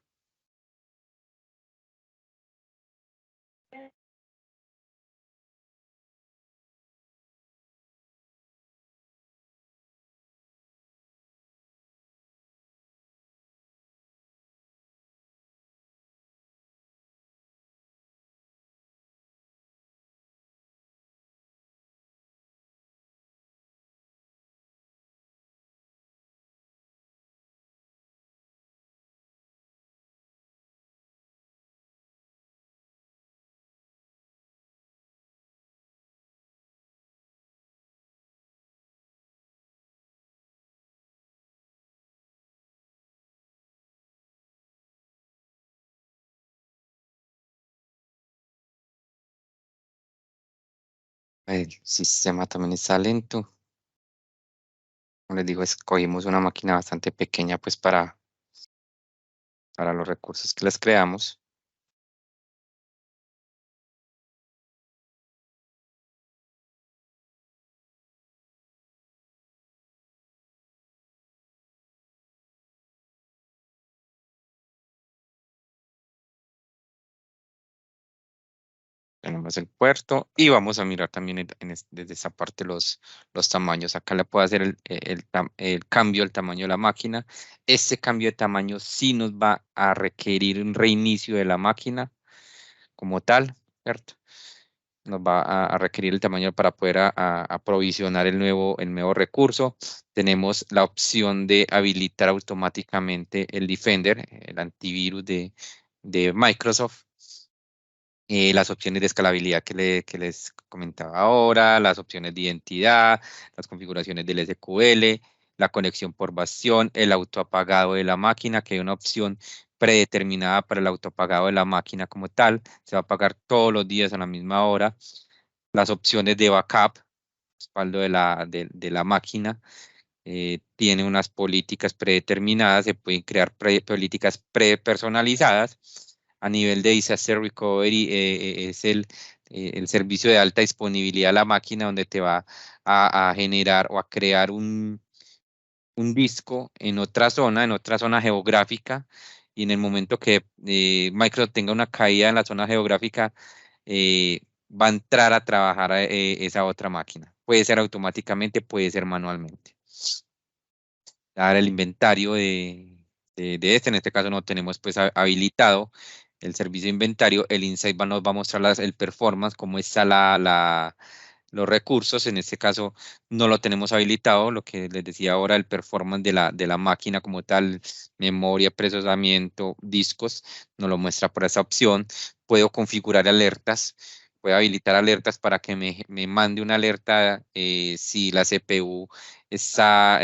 El sistema también está lento. Como les digo, escogimos una máquina bastante pequeña pues para los recursos que les creamos. Tenemos el puerto y vamos a mirar también desde esa parte los tamaños. Acá le puedo hacer el cambio del tamaño de la máquina. Este cambio de tamaño sí nos va a requerir un reinicio de la máquina como tal, ¿cierto? Nos va a requerir el tamaño para poder aprovisionar el nuevo recurso. Tenemos la opción de habilitar automáticamente el Defender, el antivirus de Microsoft. Las opciones de escalabilidad que les comentaba ahora, las opciones de identidad, las configuraciones del SQL, la conexión por bastión, el autoapagado de la máquina, que hay una opción predeterminada para el autoapagado de la máquina como tal, se va a apagar todos los días a la misma hora, las opciones de backup, respaldo de la máquina, tiene unas políticas predeterminadas, se pueden crear políticas prepersonalizadas. A nivel de Disaster Recovery es el servicio de alta disponibilidad de la máquina donde te va a generar o a crear un disco en otra zona geográfica, y en el momento que Microsoft tenga una caída en la zona geográfica, va a entrar a trabajar esa otra máquina. Puede ser automáticamente, puede ser manualmente. Dar el inventario de en este caso no tenemos pues habilitado el servicio de inventario. El Insight nos va a mostrar el performance, cómo está la los recursos. En este caso no lo tenemos habilitado, lo que les decía ahora, el performance de la máquina como tal, memoria, procesamiento, discos, nos lo muestra por esa opción. Puedo configurar alertas, puedo habilitar alertas para que me mande una alerta si la CPU está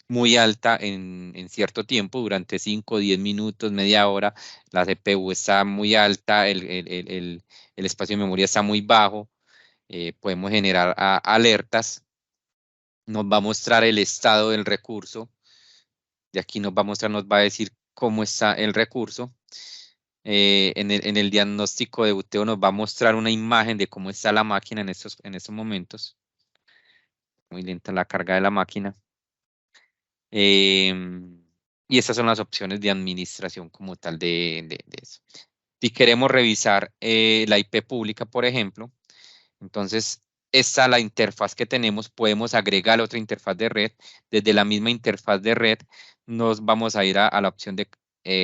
muy alta en cierto tiempo, durante 5, 10 minutos, media hora, la CPU está muy alta, el espacio de memoria está muy bajo. Podemos generar alertas, nos va a mostrar el estado del recurso, de aquí nos va a mostrar, nos va a decir cómo está el recurso. En el diagnóstico de boteo nos va a mostrar una imagen de cómo está la máquina en estos momentos. Muy lenta la carga de la máquina. Y estas son las opciones de administración como tal de eso. Si queremos revisar la IP pública, por ejemplo, entonces esta es la interfaz que tenemos. Podemos agregar otra interfaz de red. Desde la misma interfaz de red nos vamos a ir a la opción de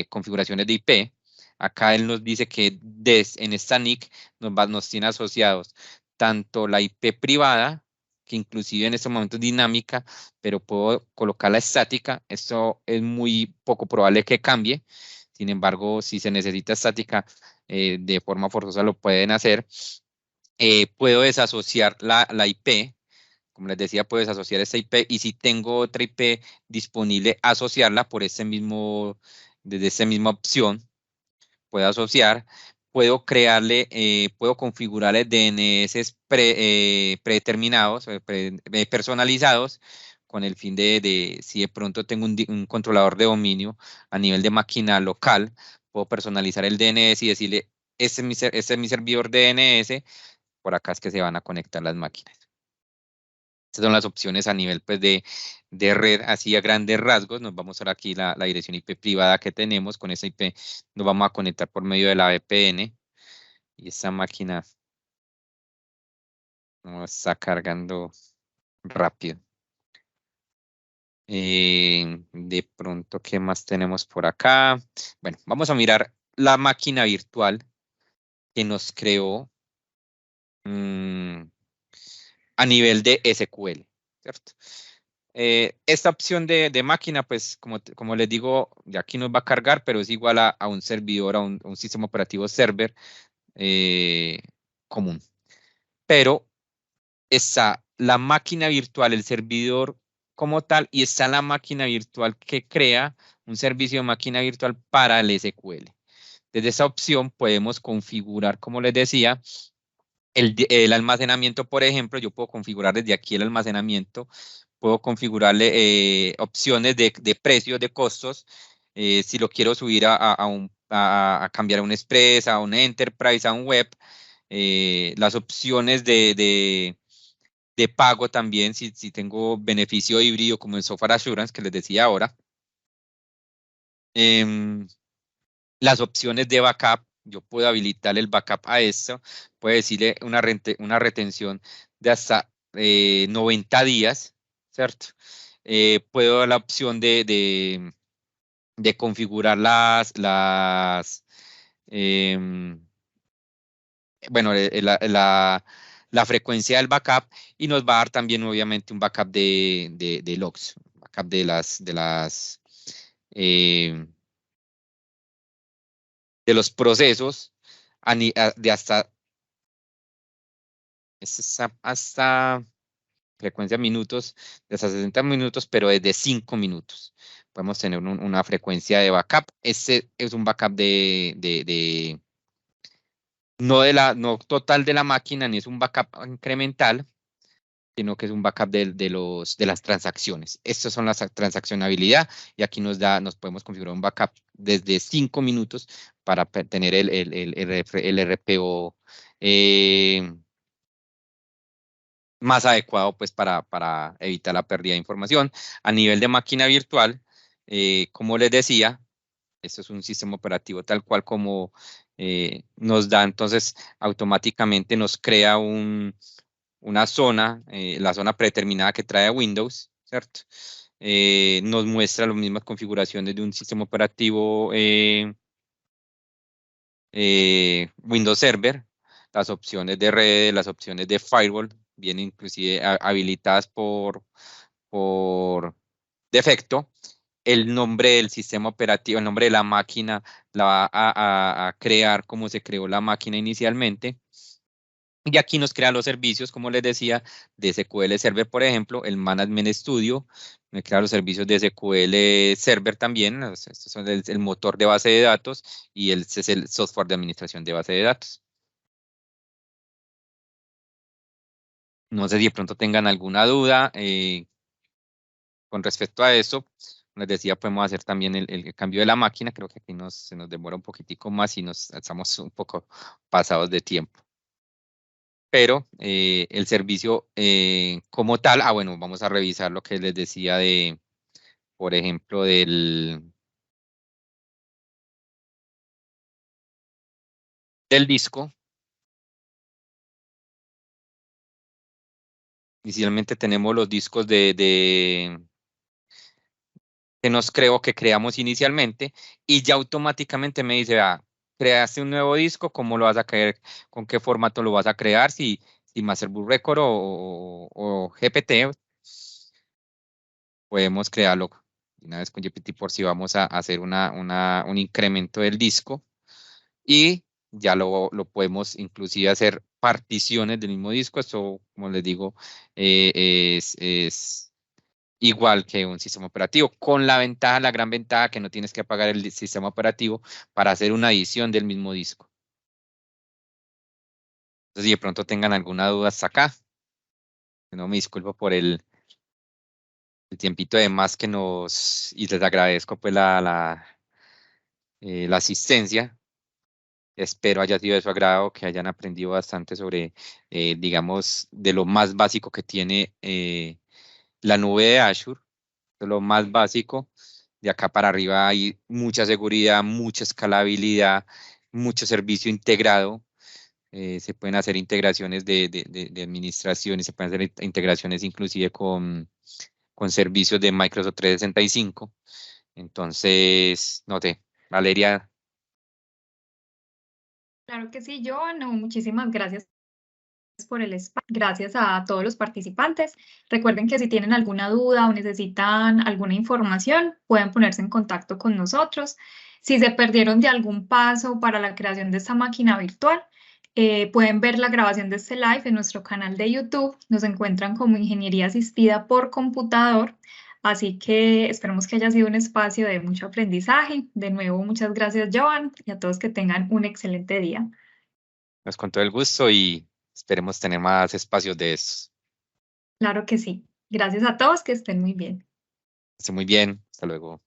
configuraciones de IP. Acá él nos dice que en esta NIC nos tiene asociados tanto la IP privada, que inclusive en este momento es dinámica, pero puedo colocarla estática. Esto es muy poco probable que cambie. Sin embargo, si se necesita estática, de forma forzosa lo pueden hacer. Puedo desasociar la IP. Como les decía, puedo desasociar esta IP, y si tengo otra IP disponible, asociarla por desde esta misma opción. Puedo asociar, puedo crearle, puedo configurarle DNS predeterminados, personalizados, con el fin si de pronto tengo un controlador de dominio a nivel de máquina local, puedo personalizar el DNS y decirle, este es mi servidor DNS, por acá es que se van a conectar las máquinas. Estas son las opciones a nivel pues, de red, así a grandes rasgos. Nos vamos a ver aquí la dirección IP privada que tenemos. Con esa IP nos vamos a conectar por medio de la VPN. Y esta máquina no está cargando rápido. De pronto, ¿qué más tenemos por acá? Bueno, vamos a mirar la máquina virtual que nos creó a nivel de SQL, ¿cierto? Esta opción de máquina, pues como les digo, de aquí nos va a cargar, pero es igual a un servidor, a un sistema operativo server común. Pero está la máquina virtual, el servidor como tal, y está la máquina virtual que crea un servicio de máquina virtual para el SQL. Desde esa opción podemos configurar, como les decía, el almacenamiento. Por ejemplo, yo puedo configurar desde aquí el almacenamiento, puedo configurarle opciones de precios, de costos, si lo quiero subir a cambiar a un Express, a un Enterprise, a un Web, las opciones de pago también, si tengo beneficio híbrido como en Software Assurance, que les decía ahora. Las opciones de backup, yo puedo habilitar el backup a esto, puedo decirle una retención de hasta 90 días, ¿cierto? Puedo dar la opción de configurar bueno, la frecuencia del backup, y nos va a dar también obviamente un backup de logs, backup de los procesos de hasta frecuencia minutos, de hasta 60 minutos, pero desde 5 minutos. Podemos tener una frecuencia de backup. Este es un backup no total de la máquina, ni es un backup incremental, sino que es un backup de las transacciones. Estas son las transaccionabilidad, y aquí nos podemos configurar un backup desde 5 minutos para tener el RPO más adecuado, pues, para evitar la pérdida de información. A nivel de máquina virtual, como les decía, esto es un sistema operativo tal cual como nos da, entonces automáticamente nos crea una zona, la zona predeterminada que trae a Windows, ¿cierto? Nos muestra las mismas configuraciones de un sistema operativo Windows Server. las opciones de redes, las opciones de firewall, vienen inclusive habilitadas por defecto. El nombre del sistema operativo, el nombre de la máquina la va a crear como se creó la máquina inicialmente. Y aquí nos crea los servicios, como les decía, de SQL Server, por ejemplo, el Management Studio, me crea los servicios de SQL Server también, estos son el motor de base de datos y es el software de administración de base de datos. No sé si de pronto tengan alguna duda con respecto a eso. Les decía, podemos hacer también el cambio de la máquina. Creo que aquí se nos demora un poquitico más y nos estamos un poco pasados de tiempo. Pero el servicio como tal, bueno, vamos a revisar lo que les decía por ejemplo, del disco. Inicialmente tenemos los discos que creamos inicialmente y ya automáticamente me dice, creaste un nuevo disco, ¿cómo lo vas a crear? ¿Con qué formato lo vas a crear? Si Masterboard Record o GPT, podemos crearlo una vez con GPT por si vamos a hacer un incremento del disco y ya lo podemos inclusive hacer particiones del mismo disco. Esto, como les digo, es igual que un sistema operativo, con la gran ventaja que no tienes que apagar el sistema operativo para hacer una edición del mismo disco. Entonces, si de pronto tengan alguna duda hasta acá, no me disculpo por el tiempito de más y les agradezco pues la asistencia. Espero haya sido de su agrado, que hayan aprendido bastante sobre, digamos, de lo más básico que tiene la nube de Azure, de lo más básico. De acá para arriba hay mucha seguridad, mucha escalabilidad, mucho servicio integrado. Se pueden hacer integraciones de administración y se pueden hacer integraciones inclusive con servicios de Microsoft 365. Entonces, no sé, Valeria. Claro que sí, Joan. No, muchísimas gracias por el espacio. Gracias a todos los participantes. Recuerden que si tienen alguna duda o necesitan alguna información, pueden ponerse en contacto con nosotros. Si se perdieron de algún paso para la creación de esta máquina virtual, pueden ver la grabación de este live en nuestro canal de YouTube. Nos encuentran como Ingeniería Asistida por Computador. Así que esperemos que haya sido un espacio de mucho aprendizaje. De nuevo, muchas gracias, Joan, y a todos que tengan un excelente día. Nos con todo el gusto y esperemos tener más espacios de estos. Claro que sí. Gracias a todos, que estén muy bien. Esté muy bien. Hasta luego.